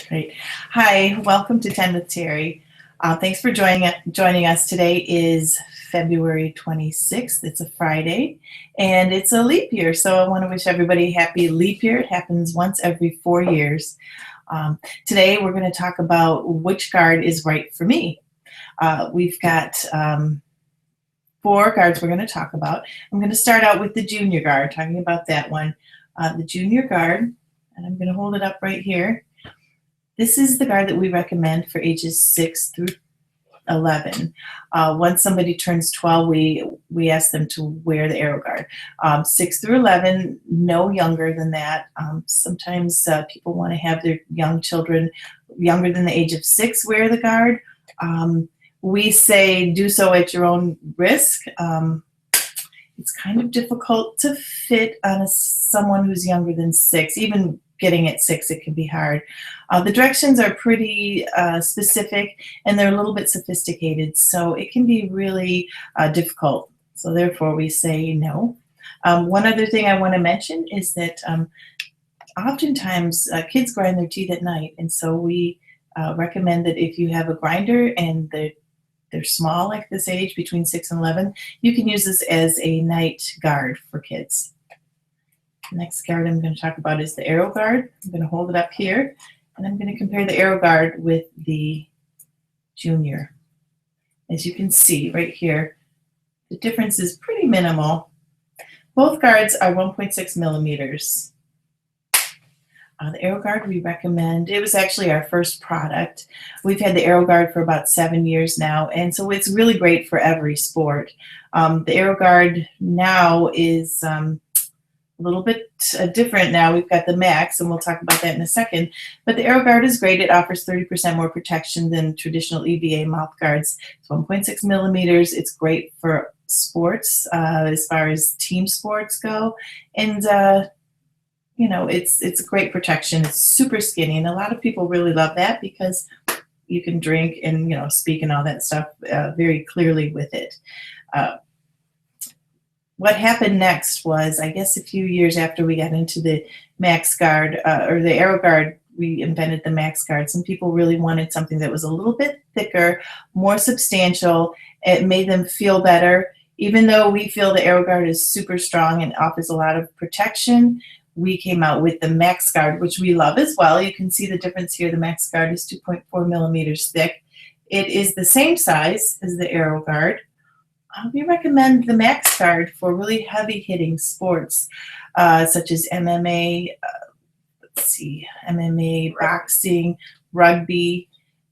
Great. Hi, welcome to 10 with Terry. Thanks for joining us. Today is February 26th. It's a Friday, and it's a leap year. So I want to wish everybody a happy leap year. It happens once every 4 years. Today we're going to talk about which guard is right for me. We've got 4 guards we're going to talk about. I'm going to start out with the junior guard, talking about that one. The junior guard, and I'm going to hold it up right here. This is the guard that we recommend for ages 6 through 11. Once somebody turns 12, we ask them to wear the Aero Guard. 6 through 11, no younger than that. Sometimes people want to have their young children younger than the age of 6 wear the guard. We say do so at your own risk. It's kind of difficult to fit on someone who's younger than 6. Even getting at 6, it can be hard. The directions are pretty specific, and they're a little bit sophisticated, so it can be really difficult. So therefore, we say no. One other thing I want to mention is that oftentimes kids grind their teeth at night, and so we recommend that if you have a grinder and they're small, like this age, between 6 and 11, you can use this as a night guard for kids. The next guard I'm going to talk about is the Aero Guard. I'm going to hold it up here, and I'm going to compare the Aero Guard with the junior. As you can see right here, the difference is pretty minimal. Both guards are 1.6 millimeters. The Aero Guard we recommend, it was actually our first product. We've had the Aero Guard for about 7 years now, and so it's really great for every sport. The Aero Guard now is a little bit different now. We've got the Max, and we'll talk about that in a second. But the Aero Guard is great. It offers 30% more protection than traditional EVA mouth guards. It's 1.6 millimeters. It's great for sports as far as team sports go. And, you know, it's a great protection. It's super skinny, and a lot of people really love that because you can drink and, you know, speak and all that stuff very clearly with it. What happened next was, I guess a few years after we got into the Max Guard, or the Aero Guard, we invented the Max Guard. Some people really wanted something that was a little bit thicker, more substantial. It made them feel better. Even though we feel the Aero Guard is super strong and offers a lot of protection, we came out with the Max Guard, which we love as well. You can see the difference here. The Max Guard is 2.4 millimeters thick. It is the same size as the Aero Guard. We recommend the Max Guard for really heavy-hitting sports, such as MMA, MMA, boxing, rugby.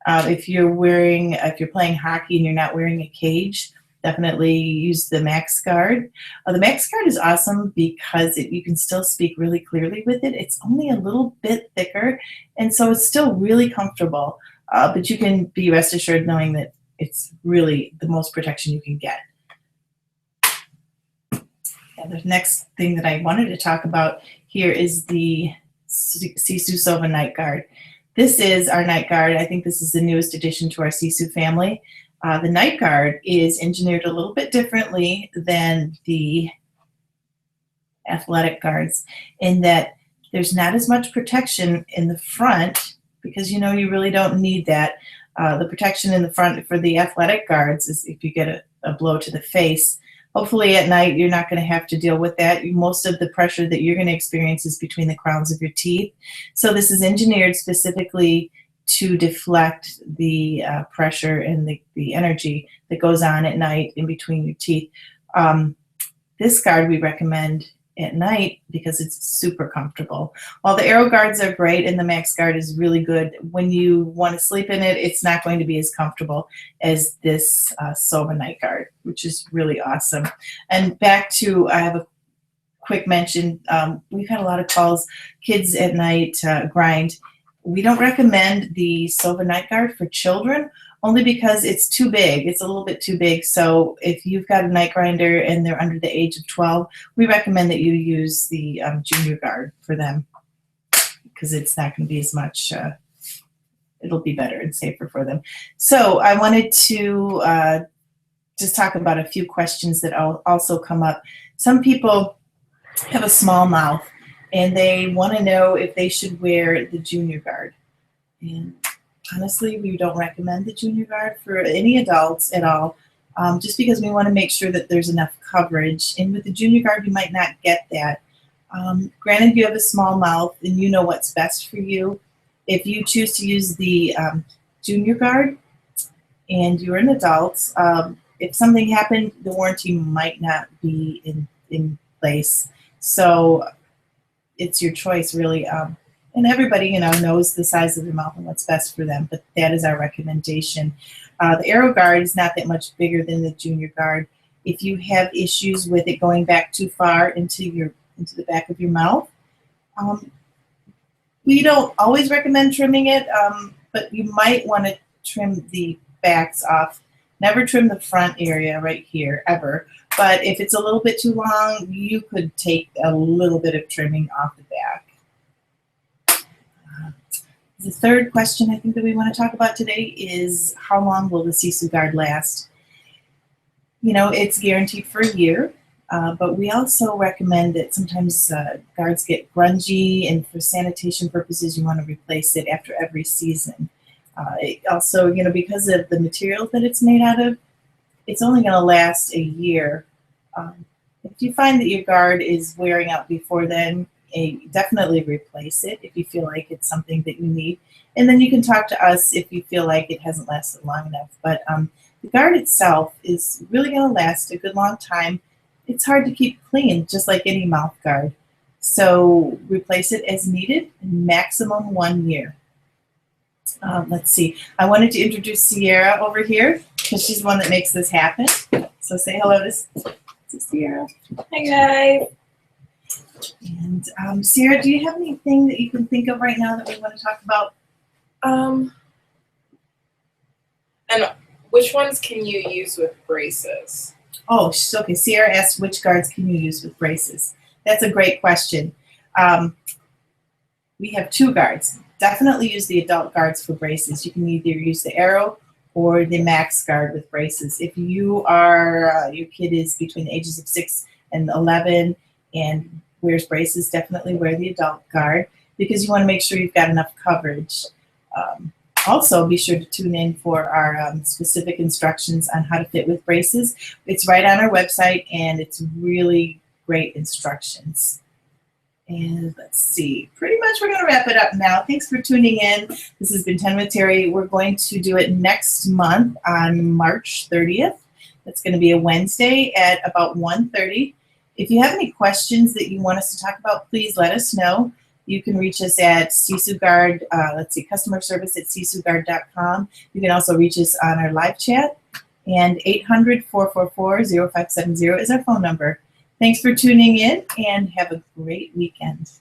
If you're playing hockey and you're not wearing a cage, definitely use the Max Guard. The Max Guard is awesome because you can still speak really clearly with it. It's only a little bit thicker, and so it's still really comfortable. But you can be rest assured knowing that it's really the most protection you can get. The next thing that I wanted to talk about here is the SISU Sova Night Guard. This is our night guard. I think this is the newest addition to our SISU family. The night guard is engineered a little bit differently than the athletic guards in that there's not as much protection in the front because, you know, you really don't need that. The protection in the front for the athletic guards is if you get a blow to the face. Hopefully at night you're not going to have to deal with that. Most of the pressure that you're going to experience is between the crowns of your teeth. So this is engineered specifically to deflect the pressure and the energy that goes on at night in between your teeth. This guard we recommend at night because it's super comfortable. While the Aero Guards are great and the Max Guard is really good, when you want to sleep in it, it's not going to be as comfortable as this Sova Night Guard, which is really awesome. And back to, I have a quick mention, we've had a lot of calls, kids at night grind. We don't recommend the Sova Night Guard for children, only because it's too big. It's a little bit too big. So if you've got a night grinder and they're under the age of 12, we recommend that you use the junior guard for them because it's not going to be as much, it'll be better and safer for them. So I wanted to just talk about a few questions that also come up. Some people have a small mouth and they want to know if they should wear the junior guard. And honestly, we don't recommend the Junior Guard for any adults at all, just because we want to make sure that there's enough coverage. And with the Junior Guard, you might not get that. Granted, you have a small mouth and you know what's best for you. If you choose to use the Junior Guard and you're an adult, if something happened, the warranty might not be in place. So it's your choice, really. And everybody, you know, knows the size of their mouth and what's best for them, but that is our recommendation. The Aero Guard is not that much bigger than the Junior Guard. If you have issues with it going back too far into the back of your mouth, we don't always recommend trimming it, but you might want to trim the backs off. Never trim the front area right here, ever. But if it's a little bit too long, you could take a little bit of trimming off the back. The third question I think that we want to talk about today is how long will the SISU Guard last? You know, it's guaranteed for a year, but we also recommend that sometimes guards get grungy, and for sanitation purposes, you want to replace it after every season. Also, you know, because of the material that it's made out of, it's only going to last a year. If you find that your guard is wearing out before then, definitely replace it if you feel like it's something that you need. And then you can talk to us if you feel like it hasn't lasted long enough. But the guard itself is really going to last a good long time. It's hard to keep clean, just like any mouth guard. So replace it as needed, maximum 1 year. Let's see. I wanted to introduce Sierra over here because she's the one that makes this happen. So say hello to Sierra. Hi guys. And Sierra, do you have anything that you can think of right now that we want to talk about? And which ones can you use with braces? Oh, okay. Sierra asked which guards can you use with braces. That's a great question. We have 2 guards. Definitely use the adult guards for braces. You can either use the Aero or the Max Guard with braces. If you are, your kid is between the ages of 6 and 11 and wears braces, definitely wear the adult guard because you want to make sure you've got enough coverage. Also, be sure to tune in for our specific instructions on how to fit with braces. It's right on our website, and it's really great instructions. And let's see, pretty much we're going to wrap it up now. Thanks for tuning in. This has been 10 with Terry. We're going to do it next month on March 30th. That's going to be a Wednesday at about 1:30. If you have any questions that you want us to talk about, please let us know. You can reach us at SISU Guard, customer service at sisuguard.com. You can also reach us on our live chat, and 800-444-0570 is our phone number. Thanks for tuning in, and have a great weekend.